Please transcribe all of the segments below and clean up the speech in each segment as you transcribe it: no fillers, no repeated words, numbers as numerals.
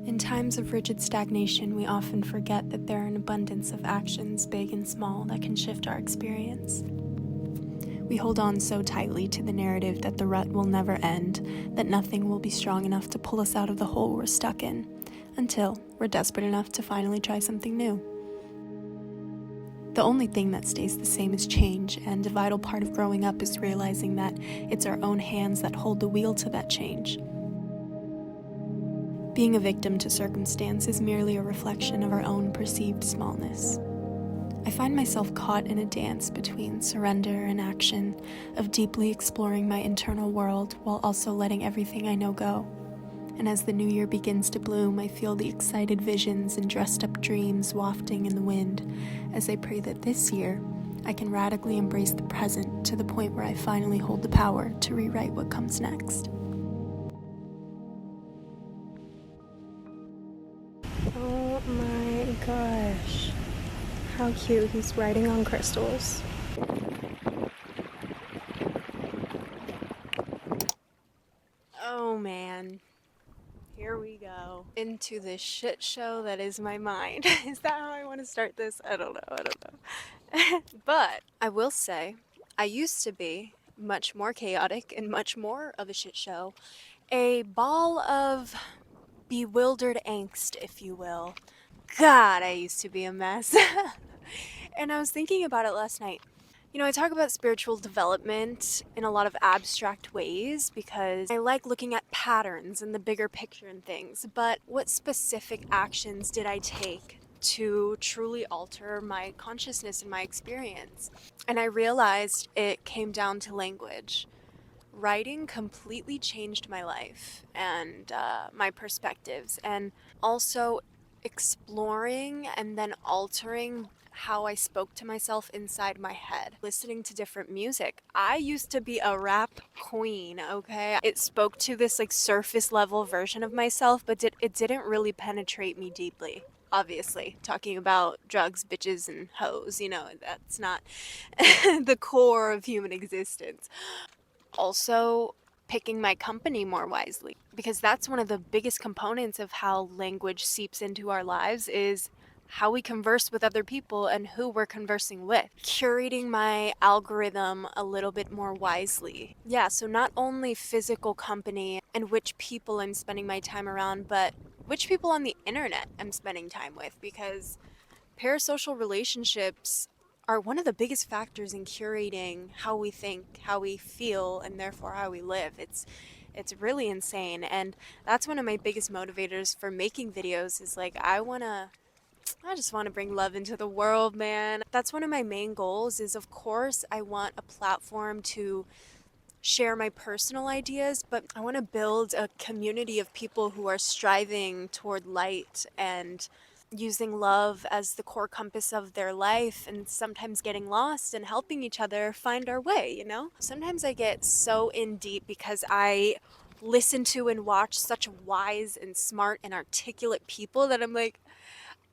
In times of rigid stagnation, we often forget that there are an abundance of actions, big and small, that can shift our experience. We hold on so tightly to the narrative that the rut will never end, that nothing will be strong enough to pull us out of the hole we're stuck in, until we're desperate enough to finally try something new. The only thing that stays the same is change, and a vital part of growing up is realizing that it's our own hands that hold the wheel to that change. Being a victim to circumstance is merely a reflection of our own perceived smallness. I find myself caught in a dance between surrender and action, of deeply exploring my internal world while also letting everything I know go. And as the new year begins to bloom, I feel the excited visions and dressed-up dreams wafting in the wind, as I pray that this year I can radically embrace the present to the point where I finally hold the power to rewrite what comes next. Oh my gosh. How cute. He's riding on crystals. Oh man. Here we go. Into this shit show that is my mind. Is that how I want to start this? I don't know. But I will say, I used to be much more chaotic and much more of a shit show. A ball of bewildered angst, if you will. God, I used to be a mess. And I was thinking about it last night. You know, I talk about spiritual development in a lot of abstract ways because I like looking at patterns and the bigger picture and things, but what specific actions did I take to truly alter my consciousness and my experience? And I realized it came down to language. Writing completely changed my life and my perspectives, and also exploring and then altering how I spoke to myself inside my head, listening to different music. I used to be a rap queen, okay? It spoke to this like surface level version of myself, but it didn't really penetrate me deeply. Obviously, talking about drugs, bitches, and hoes, you know, that's not the core of human existence. Also, picking my company more wisely, because that's one of the biggest components of how language seeps into our lives is how we converse with other people and who we're conversing with. Curating my algorithm a little bit more wisely. Yeah, so not only physical company and which people I'm spending my time around, but which people on the internet I'm spending time with, because parasocial relationships are one of the biggest factors in curating how we think, how we feel, and therefore how we live. It's really insane, and that's one of my biggest motivators for making videos is like I just want to bring love into the world, man. That's one of my main goals is, of course, I want a platform to share my personal ideas, but I want to build a community of people who are striving toward light and using love as the core compass of their life, and sometimes getting lost and helping each other find our way, you know? Sometimes I get so in deep because I listen to and watch such wise and smart and articulate people that I'm like,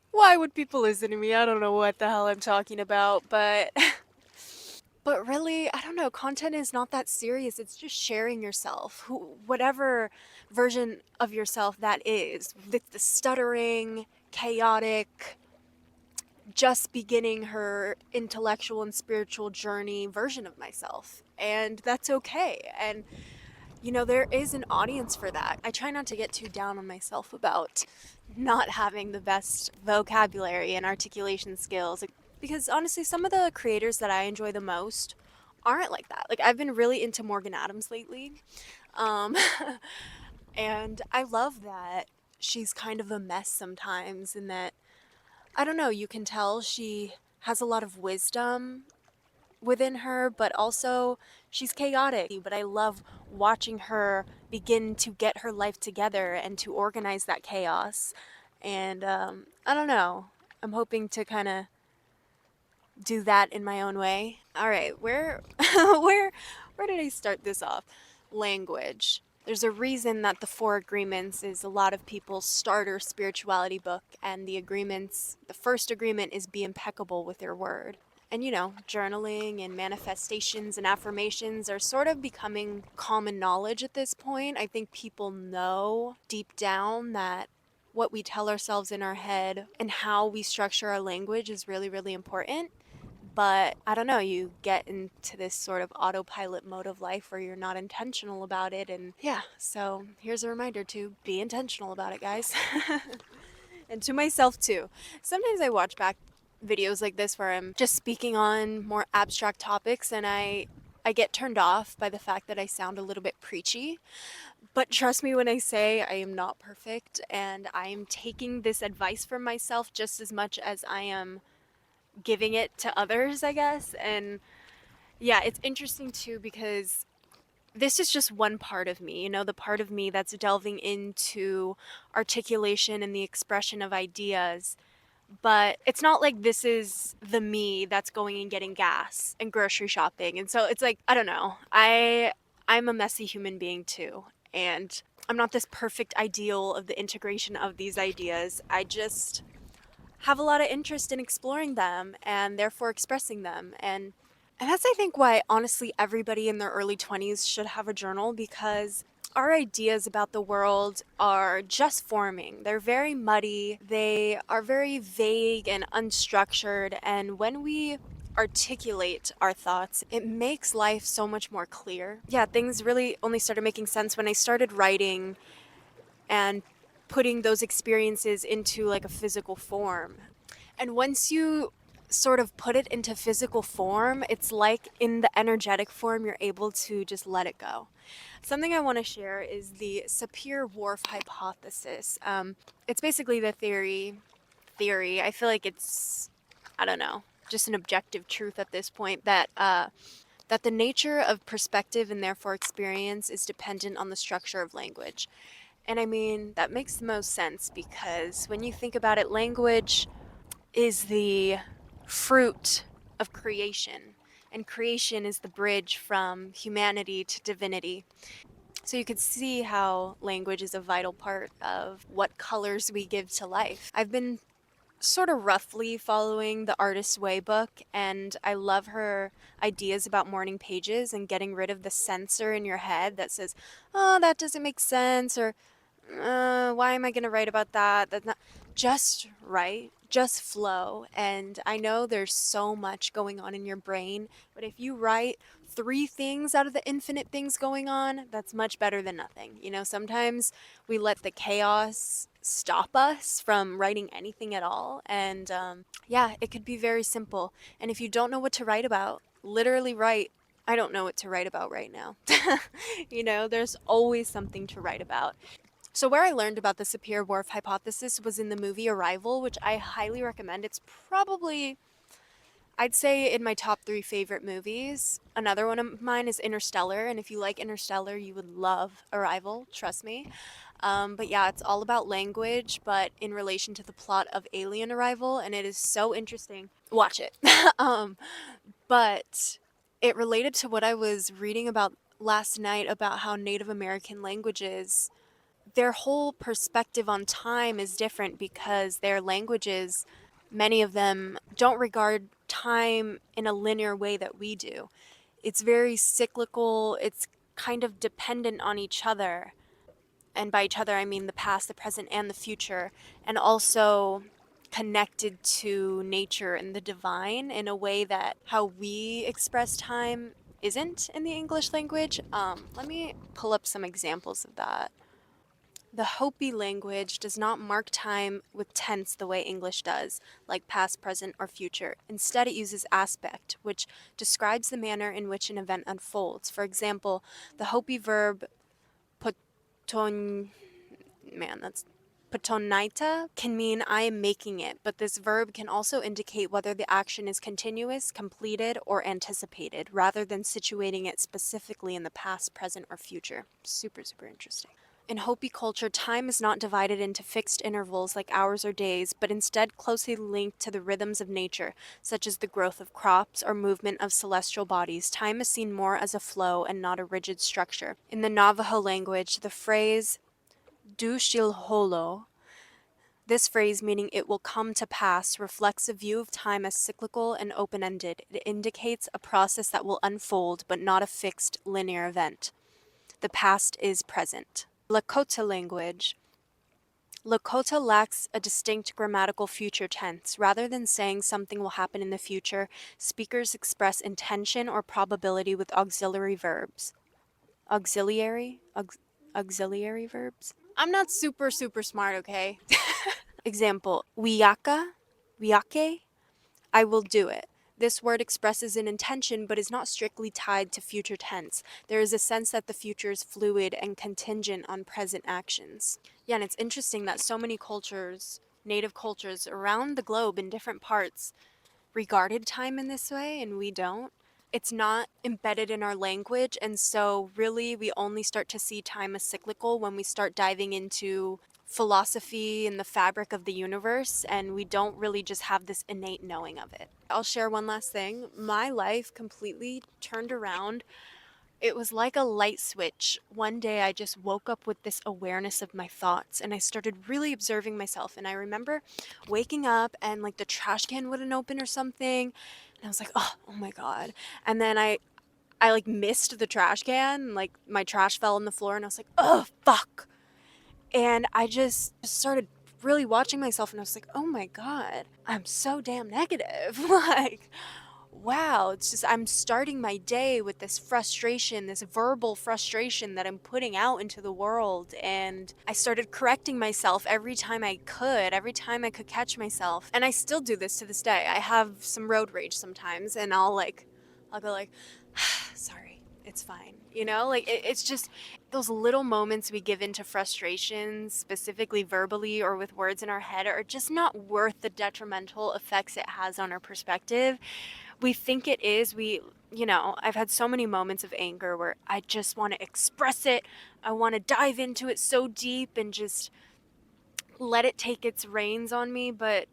why would people listen to me? I don't know what the hell I'm talking about, but but really, I don't know, content is not that serious. It's just sharing yourself, whatever version of yourself that is. The stuttering, chaotic, just beginning her intellectual and spiritual journey version of myself. And that's okay. And, you know, there is an audience for that. I try not to get too down on myself about not having the best vocabulary and articulation skills. Because honestly, some of the creators that I enjoy the most aren't like that. Like, I've been really into Morgan Adams lately. Um, and I love that she's kind of a mess sometimes, and that I don't know, you can tell she has a lot of wisdom within her, but also she's chaotic. But I love watching her begin to get her life together and to organize that chaos. And I don't know, I'm hoping to kind of do that in my own way. All right, where did I start this off? Language. There's a reason that the Four Agreements is a lot of people's starter spirituality book, and the first agreement is be impeccable with your word. And you know, journaling and manifestations and affirmations are sort of becoming common knowledge at this point. I think people know deep down that what we tell ourselves in our head and how we structure our language is really, really important. But I don't know, you get into this sort of autopilot mode of life where you're not intentional about it. And yeah, so here's a reminder to be intentional about it, guys. And to myself too. Sometimes I watch back videos like this where I'm just speaking on more abstract topics and I get turned off by the fact that I sound a little bit preachy. But trust me when I say I am not perfect and I am taking this advice from myself just as much as I am giving it to others, I guess. And yeah, it's interesting too because this is just one part of me, the part of me that's delving into articulation and the expression of ideas. But it's not like this is the me that's going and getting gas and grocery shopping. And so it's like, I don't know. I'm a messy human being too. And I'm not this perfect ideal of the integration of these ideas. I just have a lot of interest in exploring them and therefore expressing them. And that's, I think, why honestly everybody in their early 20s should have a journal, because our ideas about the world are just forming. They're very muddy, they are very vague and unstructured, and when we articulate our thoughts, it makes life so much more clear. Yeah, things really only started making sense when I started writing and putting those experiences into like a physical form. And once you sort of put it into physical form, it's like in the energetic form, you're able to just let it go. Something I want to share is the Sapir-Whorf hypothesis. It's basically the theory. I feel like it's, I don't know, just an objective truth at this point that the nature of perspective and therefore experience is dependent on the structure of language. And I mean, that makes the most sense because when you think about it, language is the fruit of creation, and creation is the bridge from humanity to divinity. So you could see how language is a vital part of what colors we give to life. I've been sort of roughly following the Artist's Way book, and I love her ideas about morning pages and getting rid of the censor in your head that says, oh, that doesn't make sense, or why am I going to write about that? That's not. Just write, just flow. And I know there's so much going on in your brain, but if you write 3 things out of the infinite things going on, that's much better than nothing. Sometimes we let the chaos stop us from writing anything at all. And yeah, it could be very simple. And if you don't know what to write about, literally write, I don't know what to write about right now. There's always something to write about. So where I learned about the Sapir-Whorf hypothesis was in the movie Arrival, which I highly recommend. It's probably, I'd say, in my top 3 favorite movies. Another one of mine is Interstellar, and if you like Interstellar, you would love Arrival, trust me. But yeah, it's all about language, but in relation to the plot of Alien Arrival, and it is so interesting. Watch it. um, but it related to what I was reading about last night about how Native American languages, their whole perspective on time is different because their languages, many of them, don't regard time in a linear way that we do. It's very cyclical, it's kind of dependent on each other. And by each other, I mean the past, the present, and the future, and also connected to nature and the divine in a way that how we express time isn't in the English language. Let me pull up some examples of that. The Hopi language does not mark time with tense the way English does, like past, present, or future. Instead, it uses aspect, which describes the manner in which an event unfolds. For example, the Hopi verb poton, that's potonaita can mean I am making it, but this verb can also indicate whether the action is continuous, completed, or anticipated, rather than situating it specifically in the past, present, or future. Super, super interesting. In Hopi culture, time is not divided into fixed intervals like hours or days, but instead closely linked to the rhythms of nature, such as the growth of crops or movement of celestial bodies. Time is seen more as a flow and not a rigid structure. In the Navajo language, the phrase "dushilholo," this phrase, meaning it will come to pass, reflects a view of time as cyclical and open-ended. It indicates a process that will unfold, but not a fixed, linear event. The past is present. Lakota language. Lakota lacks a distinct grammatical future tense. Rather than saying something will happen in the future, speakers express intention or probability with auxiliary verbs. Auxiliary verbs? I'm not super smart, okay? Example, wiake, I will do it. This word expresses an intention but is not strictly tied to future tense. There is a sense that the future is fluid and contingent on present actions. Yeah, and it's interesting that so many cultures, native cultures around the globe in different parts, regarded time in this way and we don't. It's not embedded in our language, and so really we only start to see time as cyclical when we start diving into philosophy and the fabric of the universe, and we don't really just have this innate knowing of it. I'll share one last thing. My life completely turned around. It was like a light switch. One day I just woke up with this awareness of my thoughts and I started really observing myself. And I remember waking up and like the trash can wouldn't open or something. And I was like, oh my God. And then I like missed the trash can, like my trash fell on the floor and I was like, oh fuck. And I just started really watching myself and I was like, oh my God, I'm so damn negative. Like, wow, it's just I'm starting my day with this frustration, this verbal frustration that I'm putting out into the world. And I started correcting myself every time I could catch myself. And I still do this to this day. I have some road rage sometimes and I'll go like, sorry, it's fine. You know, like it's just those little moments we give into frustration, specifically verbally or with words in our head, are just not worth the detrimental effects it has on our perspective. We think it is. I've had so many moments of anger where I just want to express it. I want to dive into it so deep and just let it take its reins on me, but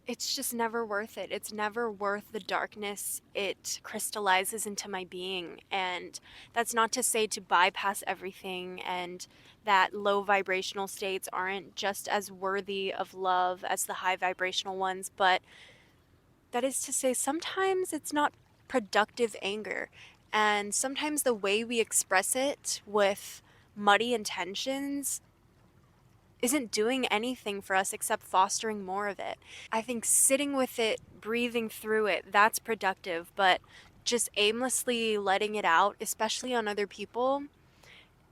it's just never worth it. It's never worth the darkness it crystallizes into my being. And that's not to say to bypass everything and that low vibrational states aren't just as worthy of love as the high vibrational ones, but that is to say sometimes it's not productive anger. And sometimes the way we express it with muddy intentions isn't doing anything for us except fostering more of it. I think sitting with it, breathing through it, that's productive, but just aimlessly letting it out, especially on other people,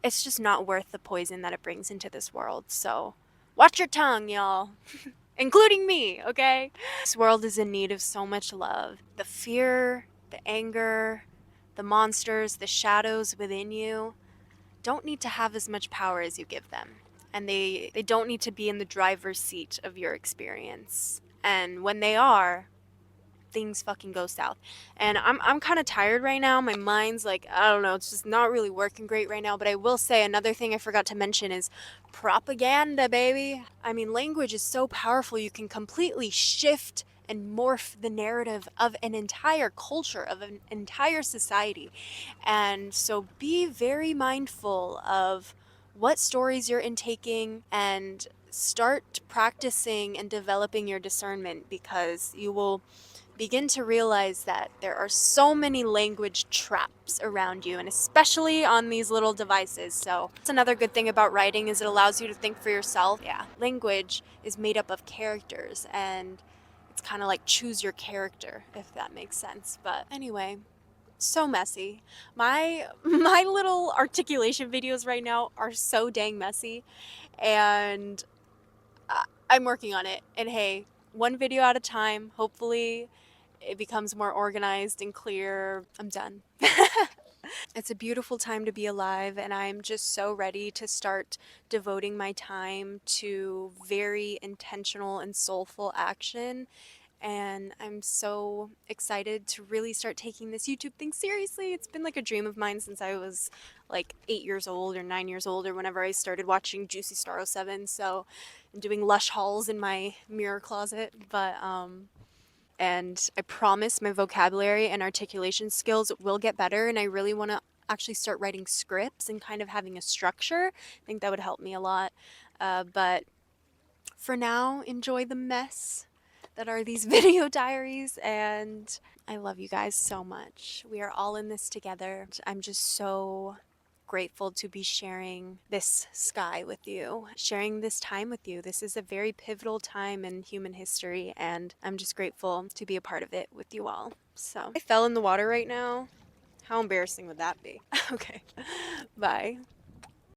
it's just not worth the poison that it brings into this world. So watch your tongue, y'all. Including me, okay? This world is in need of so much love. The fear, the anger, the monsters, the shadows within you don't need to have as much power as you give them. And they don't need to be in the driver's seat of your experience. And when they are, things fucking go south. And I'm kind of tired right now. My mind's like, I don't know, it's just not really working great right now. But I will say another thing I forgot to mention is propaganda, baby. I mean, language is so powerful. You can completely shift and morph the narrative of an entire culture, of an entire society. And so be very mindful of what stories you're intaking and start practicing and developing your discernment, because you will begin to realize that there are so many language traps around you, and especially on these little devices. So that's another good thing about writing, is it allows you to think for yourself. Yeah, language is made up of characters, and it's kind of like choose your character, if that makes sense. But anyway, so messy. My little articulation videos right now are so dang messy, and I'm working on it. And hey, one video at a time. Hopefully it becomes more organized and clear. I'm done. It's a beautiful time to be alive, and I'm just so ready to start devoting my time to very intentional and soulful action. And I'm so excited to really start taking this YouTube thing seriously. It's been like a dream of mine since I was like 8 years old or 9 years old, or whenever I started watching Juicy Star 07. So I'm doing lush hauls in my mirror closet. And I promise my vocabulary and articulation skills will get better, and I really want to actually start writing scripts and kind of having a structure. I think that would help me a lot. But for now, enjoy the mess that are these video diaries, and I love you guys so much. We are all in this together. I'm just so grateful to be sharing this sky with you, sharing this time with you. This is a very pivotal time in human history, and I'm just grateful to be a part of it with you all. So, I fell in the water right now. How embarrassing would that be? Okay, bye.